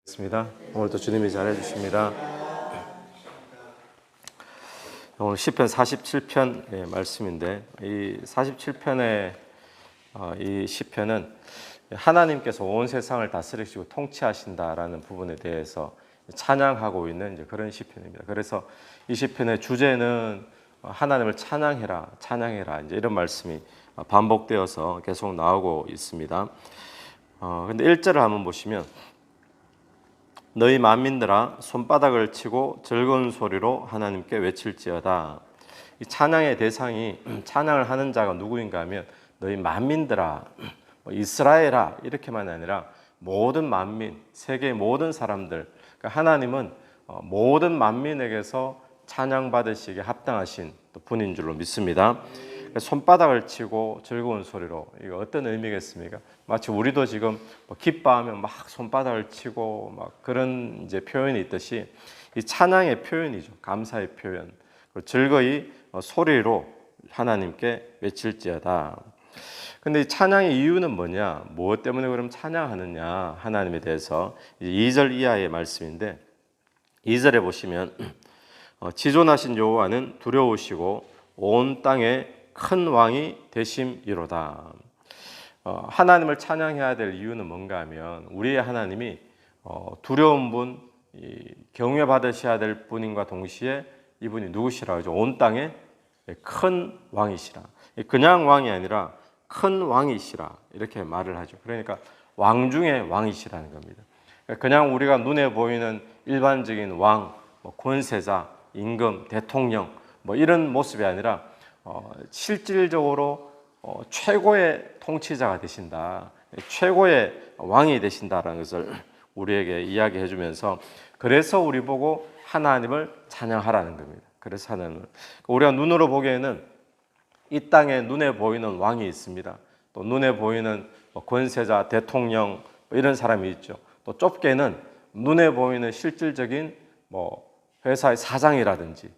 습니다. 오늘도 주님이 잘해 주십니다. 오늘 시편 47편 말씀인데, 이 47편의 이 시편은 하나님께서 온 세상을 다스리시고 통치하신다라는 부분에 대해서 찬양하고 있는 이제 그런 시편입니다. 그래서 이 시편의 주제는 하나님을 찬양해라, 찬양해라, 이제 이런 말씀이 반복되어서 계속 나오고 있습니다. 근데 1절을 한번 보시면, 너희 만민들아 손바닥을 치고 즐거운 소리로 하나님께 외칠지어다. 이 찬양의 대상이 찬양을 하는 자가 누구인가 하면 너희 만민들아, 이스라엘아 이렇게만 아니라 모든 만민, 세계의 모든 사람들, 그러니까 하나님은 모든 만민에게서 찬양받으시기에 합당하신 분인 줄로 믿습니다. 손바닥을 치고 즐거운 소리로, 이거 어떤 의미겠습니까? 마치 우리도 지금 기뻐하면 막 손바닥을 치고 막 그런 이제 표현이 있듯이, 이 찬양의 표현이죠. 감사의 표현. 즐거이 소리로 하나님께 외칠지어다. 근데 이 찬양의 이유는 뭐냐? 무엇 때문에 그럼 찬양하느냐? 하나님에 대해서 2절 이하의 말씀인데, 2절에 보시면 지존하신 여호와는 두려우시고 온 땅에 큰 왕이 되심이로다. 하나님을 찬양해야 될 이유는 뭔가 하면, 우리의 하나님이 두려운 분, 경외 받으셔야 될 분인과 동시에 이분이 누구시라 하죠? 온 땅에 큰 왕이시라. 그냥 왕이 아니라 큰 왕이시라, 이렇게 말을 하죠. 그러니까 왕 중에 왕이시라는 겁니다. 그냥 우리가 눈에 보이는 일반적인 왕, 권세자, 임금, 대통령 이런 모습이 아니라 실질적으로 최고의 통치자가 되신다, 최고의 왕이 되신다라는 것을 우리에게 이야기해 주면서, 그래서 우리 보고 하나님을 찬양하라는 겁니다. 그래서 하나님을, 우리가 눈으로 보기에는 이 땅에 눈에 보이는 왕이 있습니다. 또 눈에 보이는 권세자, 대통령 이런 사람이 있죠. 또 좁게는 눈에 보이는 실질적인 회사의 사장이라든지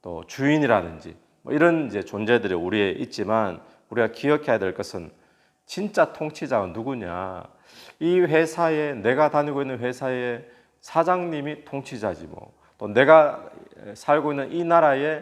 또 주인이라든지 이런 이제 존재들이 우리에 있지만, 우리가 기억해야 될 것은 진짜 통치자가 누구냐? 이 회사에, 내가 다니고 있는 회사의 사장님이 통치자지 또 내가 살고 있는 이 나라의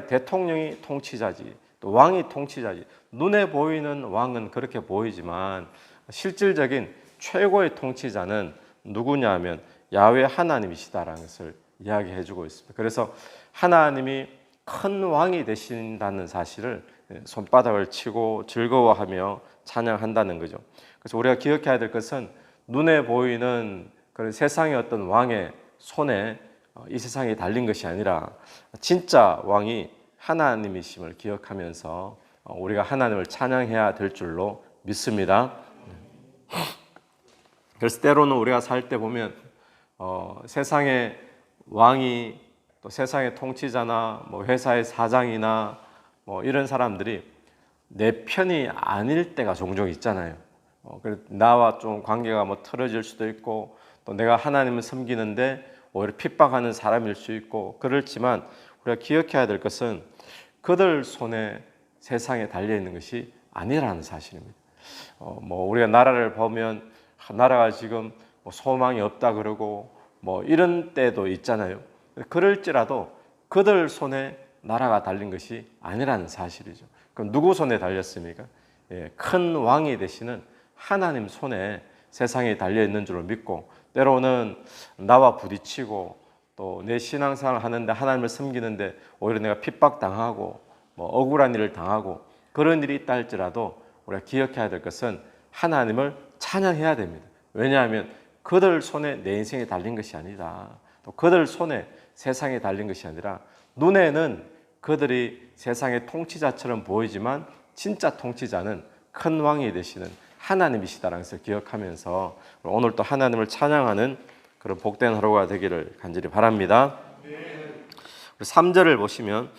대통령이 통치자지, 또 왕이 통치자지. 눈에 보이는 왕은 그렇게 보이지만 실질적인 최고의 통치자는 누구냐 하면 야훼 하나님이시다라는 것을 이야기해 주고 있습니다. 그래서 하나님이 큰 왕이 되신다는 사실을 손바닥을 치고 즐거워하며 찬양한다는 거죠. 그래서 우리가 기억해야 될 것은, 눈에 보이는 그런 세상의 어떤 왕의 손에 이 세상이 달린 것이 아니라 진짜 왕이 하나님이심을 기억하면서 우리가 하나님을 찬양해야 될 줄로 믿습니다. 그래서 때로는 우리가 살 때 보면 세상의 왕이, 또 세상의 통치자나 회사의 사장이나 이런 사람들이 내 편이 아닐 때가 종종 있잖아요. 나와 좀 관계가 틀어질 수도 있고, 또 내가 하나님을 섬기는데 오히려 핍박하는 사람일 수 있고 그렇지만, 우리가 기억해야 될 것은 그들 손에 세상에 달려 있는 것이 아니라는 사실입니다. 우리가 나라를 보면 나라가 지금 소망이 없다 그러고 이런 때도 있잖아요. 그럴지라도 그들 손에 나라가 달린 것이 아니라는 사실이죠. 그럼 누구 손에 달렸습니까? 큰 왕이 되시는 하나님 손에 세상에 달려 있는 줄로 믿고, 때로는 나와 부딪히고 또 내 신앙생활을 하는데, 하나님을 섬기는데 오히려 내가 핍박당하고 억울한 일을 당하고 그런 일이 있다 할지라도, 우리가 기억해야 될 것은 하나님을 찬양해야 됩니다. 왜냐하면 그들 손에 내 인생이 달린 것이 아니다, 또 그들 손에 세상에 달린 것이 아니라, 눈에는 그들이 세상의 통치자처럼 보이지만 진짜 통치자는 큰 왕이 되시는 하나님이시다라는 것을 기억하면서 오늘 또 하나님을 찬양하는 그런 복된 하루가 되기를 간절히 바랍니다. 3절을 보시면,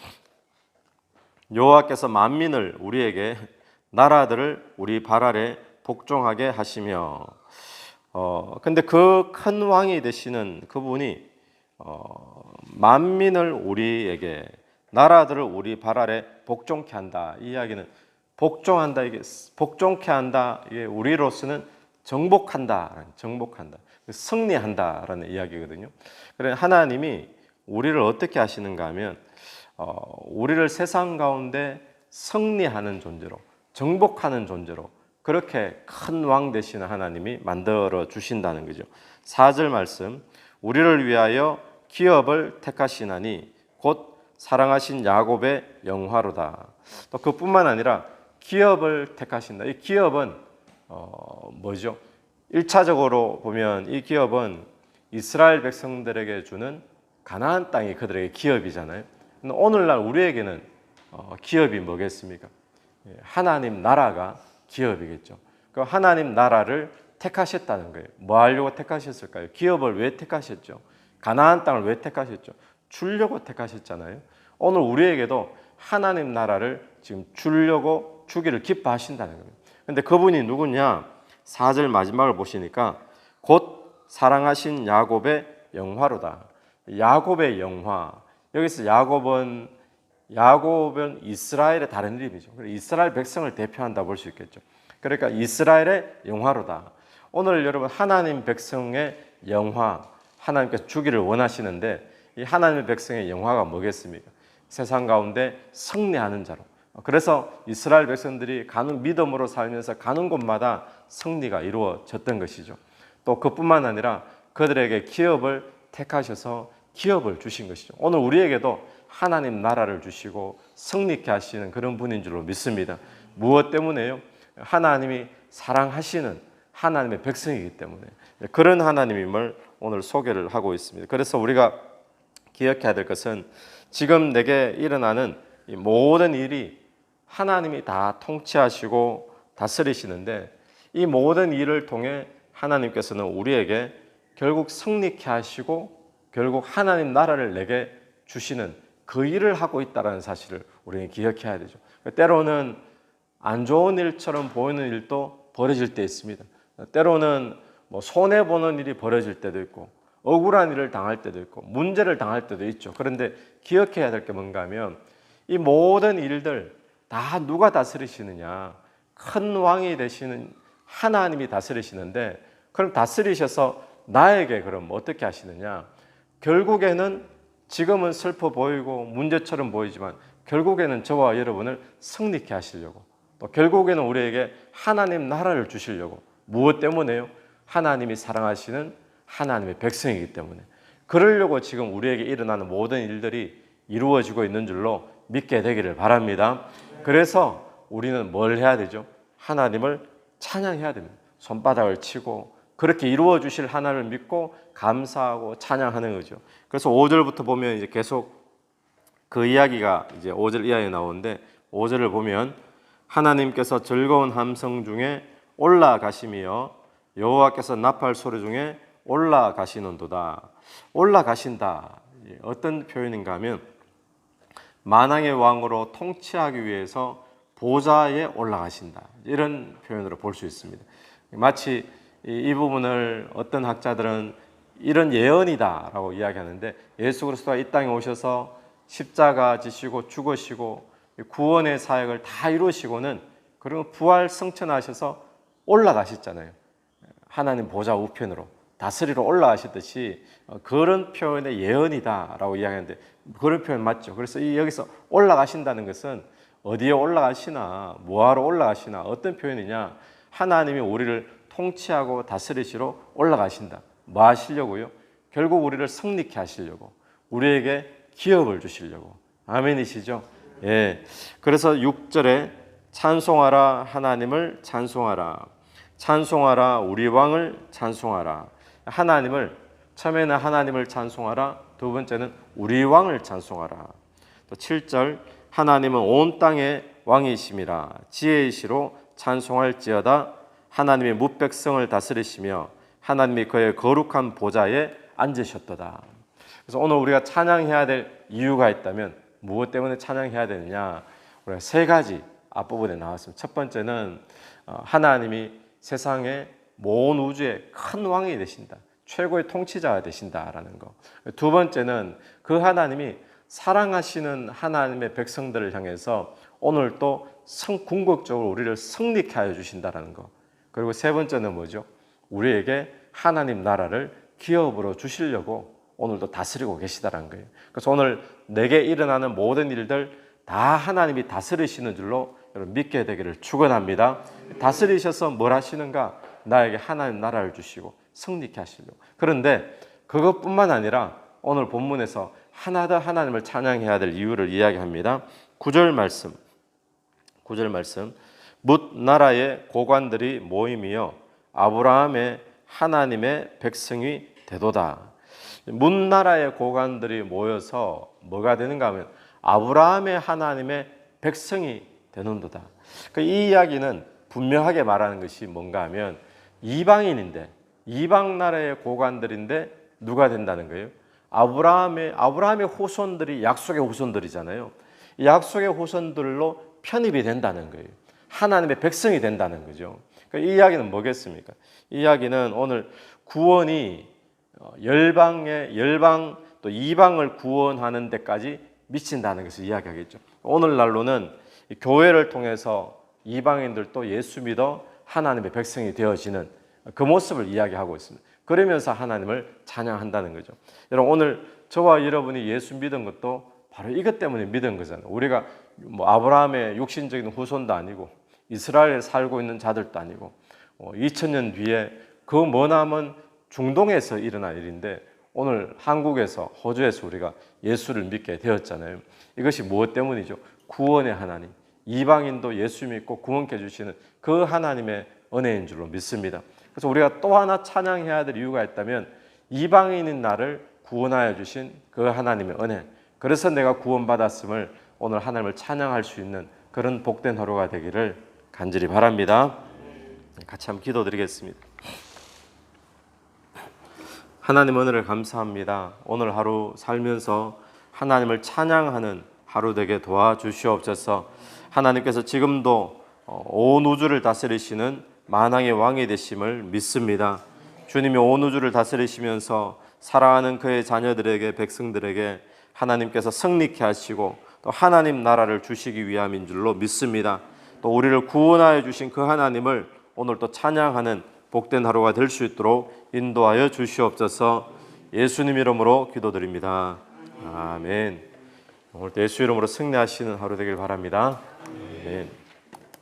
여호와께서 만민을 우리에게, 나라들을 우리 발 아래 복종하게 하시며, 근데 그 큰 왕이 되시는 그분이 만민을 우리에게, 나라들을 우리 발 아래 복종케 한다. 이 이야기는 복종한다, 이게 복종케 한다, 이게 우리로서는 정복한다. 승리한다라는 이야기거든요. 그래 하나님이 우리를 어떻게 하시는가 하면 우리를 세상 가운데 승리하는 존재로, 정복하는 존재로 그렇게 큰 왕 되시는 하나님이 만들어 주신다는 거죠. 4절 말씀, 우리를 위하여 기업을 택하시나니 곧 사랑하신 야곱의 영화로다. 또 그뿐만 아니라 기업을 택하신다. 이 기업은 뭐죠? 1차적으로 보면 이 기업은 이스라엘 백성들에게 주는 가나안 땅이 그들에게 기업이잖아요. 근데 오늘날 우리에게는 기업이 뭐겠습니까? 하나님 나라가 기업이겠죠. 그 하나님 나라를 택하셨다는 거예요. 뭐 하려고 택하셨을까요? 기업을 왜 택하셨죠? 가나안 땅을 왜 택하셨죠? 주려고 택하셨잖아요. 오늘 우리에게도 하나님 나라를 지금 주려고 주기를 기뻐하신다는 거예요. 근데 그분이 누구냐? 4절 마지막을 보시니까 곧 사랑하신 야곱의 영화로다. 야곱의 영화. 여기서 야곱은 이스라엘의 다른 이름이죠. 이스라엘 백성을 대표한다 볼 수 있겠죠. 그러니까 이스라엘의 영화로다. 오늘 여러분 하나님 백성의 영화, 하나님께서 주기를 원하시는데 이 하나님의 백성의 영화가 뭐겠습니까? 세상 가운데 승리하는 자로. 그래서 이스라엘 백성들이 가는 믿음으로 살면서 가는 곳마다 승리가 이루어졌던 것이죠. 또 그뿐만 아니라 그들에게 기업을 택하셔서 기업을 주신 것이죠. 오늘 우리에게도 하나님 나라를 주시고 승리케 하시는 그런 분인 줄로 믿습니다. 무엇 때문에요? 하나님이 사랑하시는 하나님의 백성이기 때문에 그런 하나님임을 오늘 소개를 하고 있습니다. 그래서 우리가 기억해야 될 것은 지금 내게 일어나는 이 모든 일이 하나님이 다 통치하시고 다스리시는데 이 모든 일을 통해 하나님께서는 우리에게 결국 승리케 하시고 결국 하나님 나라를 내게 주시는 그 일을 하고 있다는 사실을 우리는 기억해야 되죠. 때로는 안 좋은 일처럼 보이는 일도 벌어질 때 있습니다. 때로는 손해보는 일이 벌어질 때도 있고 억울한 일을 당할 때도 있고 문제를 당할 때도 있죠. 그런데 기억해야 될 게 뭔가 하면 이 모든 일들 다 누가 다스리시느냐? 큰 왕이 되시는 하나님이 다스리시는데 그럼 다스리셔서 나에게 그럼 어떻게 하시느냐? 결국에는 지금은 슬퍼 보이고 문제처럼 보이지만 결국에는 저와 여러분을 승리케 하시려고 또 결국에는 우리에게 하나님 나라를 주시려고 무엇 때문에요? 하나님이 사랑하시는 하나님의 백성이기 때문에 그러려고 지금 우리에게 일어나는 모든 일들이 이루어지고 있는 줄로 믿게 되기를 바랍니다. 그래서 우리는 뭘 해야 되죠? 하나님을 찬양해야 됩니다. 손바닥을 치고 그렇게 이루어 주실 하나님을 믿고 감사하고 찬양하는 거죠. 그래서 5절부터 보면 이제 계속 그 이야기가 이제 5절 이하에 나오는데 5절을 보면 하나님께서 즐거운 함성 중에 올라가시며 여호와께서 나팔 소리 중에 올라가시는도다. 올라가신다. 어떤 표현인가 하면 만왕의 왕으로 통치하기 위해서 보좌에 올라가신다. 이런 표현으로 볼 수 있습니다. 마치 이 부분을 어떤 학자들은 이런 예언이다라고 이야기하는데 예수 그리스도가 이 땅에 오셔서 십자가 지시고 죽으시고 구원의 사역을 다 이루시고는 그리고 부활 승천하셔서 올라가셨잖아요. 하나님 보좌 우편으로 다스리러 올라가셨듯이 그런 표현의 예언이다라고 이야기하는데 그런 표현 맞죠. 그래서 여기서 올라가신다는 것은 어디에 올라가시나 뭐하러 올라가시나 어떤 표현이냐 하나님이 우리를 통치하고 다스리시러 올라가신다. 뭐 하시려고요? 결국 우리를 승리케 하시려고 우리에게 기업을 주시려고 아멘이시죠? 예. 그래서 6절에 찬송하라 하나님을 찬송하라 찬송하라 우리 왕을 찬송하라 하나님을 처음에는 하나님을 찬송하라 두 번째는 우리 왕을 찬송하라 또 7절 하나님은 온 땅의 왕이심이라 지혜이시로 찬송할지어다 하나님의 뭇백성을 다스리시며 하나님이 그의 거룩한 보좌에 앉으셨도다. 그래서 오늘 우리가 찬양해야 될 이유가 있다면 무엇 때문에 찬양해야 되느냐 우리가 세 가지 앞부분에 나왔습니다. 첫 번째는 하나님이 세상의 모든 우주의 큰 왕이 되신다. 최고의 통치자가 되신다라는 거. 두 번째는 그 하나님이 사랑하시는 하나님의 백성들을 향해서 오늘 또 궁극적으로 우리를 승리케 하여 주신다라는 거. 그리고 세 번째는 뭐죠? 우리에게 하나님 나라를 기업으로 주시려고 오늘도 다스리고 계시다는 거예요. 그래서 오늘 내게 일어나는 모든 일들 다 하나님이 다스리시는 줄로 여러분 믿게 되기를 축원합니다. 다스리셔서 뭘 하시는가? 나에게 하나님 나라를 주시고 승리케 하시려고. 그런데 그것뿐만 아니라 오늘 본문에서 하나 더 하나님을 찬양해야 될 이유를 이야기합니다. 9절 말씀. 뭇 나라의 고관들이 모임이여 아브라함의 하나님의 백성이 되도다. 뭇 나라의 고관들이 모여서 뭐가 되는가 하면 아브라함의 하나님의 백성이 되는도다. 이 이야기는 분명하게 말하는 것이 뭔가 하면 이방인인데 이방 나라의 고관들인데 누가 된다는 거예요? 아브라함의 후손들이 약속의 후손들이잖아요. 이 약속의 후손들로 편입이 된다는 거예요. 하나님의 백성이 된다는 거죠. 이 이야기는 뭐겠습니까? 이 이야기는 오늘 구원이 열방 또 이방을 구원하는 데까지 미친다는 것을 이야기하겠죠. 오늘날로는 교회를 통해서 이방인들도 예수 믿어 하나님의 백성이 되어지는 그 모습을 이야기하고 있습니다. 그러면서 하나님을 찬양한다는 거죠. 여러분 오늘 저와 여러분이 예수 믿은 것도 바로 이것 때문에 믿은 거잖아요. 우리가 뭐 아브라함의 육신적인 후손도 아니고 이스라엘에 살고 있는 자들도 아니고 2000년 뒤에 그 머나먼 중동에서 일어난 일인데 오늘 한국에서 호주에서 우리가 예수를 믿게 되었잖아요. 이것이 무엇 때문이죠? 구원의 하나님, 이방인도 예수 믿고 구원케 해주시는 그 하나님의 은혜인 줄로 믿습니다. 그래서 우리가 또 하나 찬양해야 될 이유가 있다면 이방인인 나를 구원하여 주신 그 하나님의 은혜, 그래서 내가 구원받았음을 오늘 하나님을 찬양할 수 있는 그런 복된 하루가 되기를 간절히 바랍니다. 같이 한번 기도드리겠습니다. 하나님 은혜를 감사합니다. 오늘 하루 살면서 하나님을 찬양하는 하루 되게 도와주시옵소서. 하나님께서 지금도 온 우주를 다스리시는 만왕의 왕이 되심을 믿습니다. 주님이 온 우주를 다스리시면서 사랑하는 그의 자녀들에게, 백성들에게 하나님께서 승리케 하시고 또 하나님 나라를 주시기 위함인 줄로 믿습니다. 또 우리를 구원하여 주신 그 하나님을 오늘 또 찬양하는 복된 하루가 될 수 있도록 인도하여 주시옵소서. 예수님 이름으로 기도드립니다. 아멘. 오늘 예수 이름으로 승리하시는 하루 되길 바랍니다. 아멘.